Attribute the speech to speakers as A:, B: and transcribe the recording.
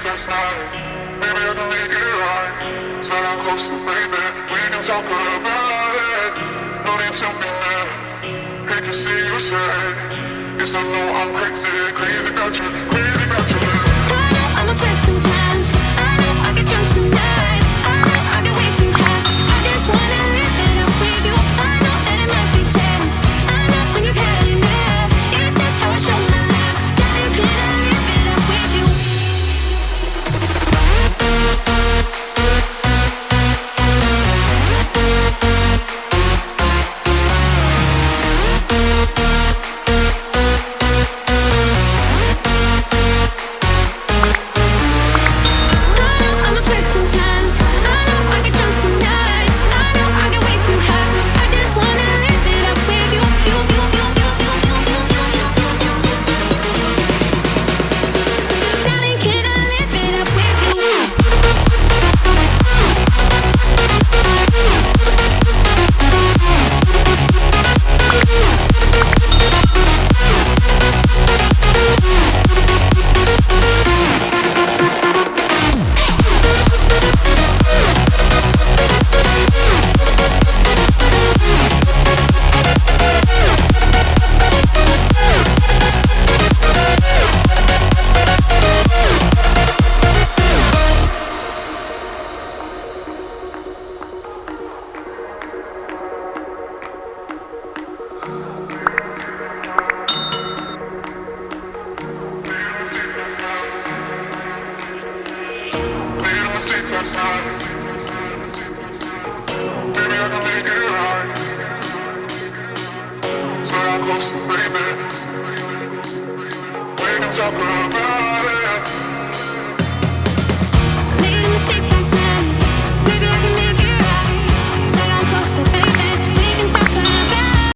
A: last night. Maybe I can make it right. Sit down closer, baby. We can talk about it. No need to be mad. Hate to see you sad. Yes, I know I'm crazy, crazy about you, crazy about you.
B: I know I'm upset sometimes. I know I get drunk some nights. I know I get way too high. I just wanna live it up with you. I know that it might be tough. I know when you've had enough. It's just how I show my love. Darling, can I live it up with you?
A: Last night. Maybe I can make it right. Sit down closer, baby. We can talk about it.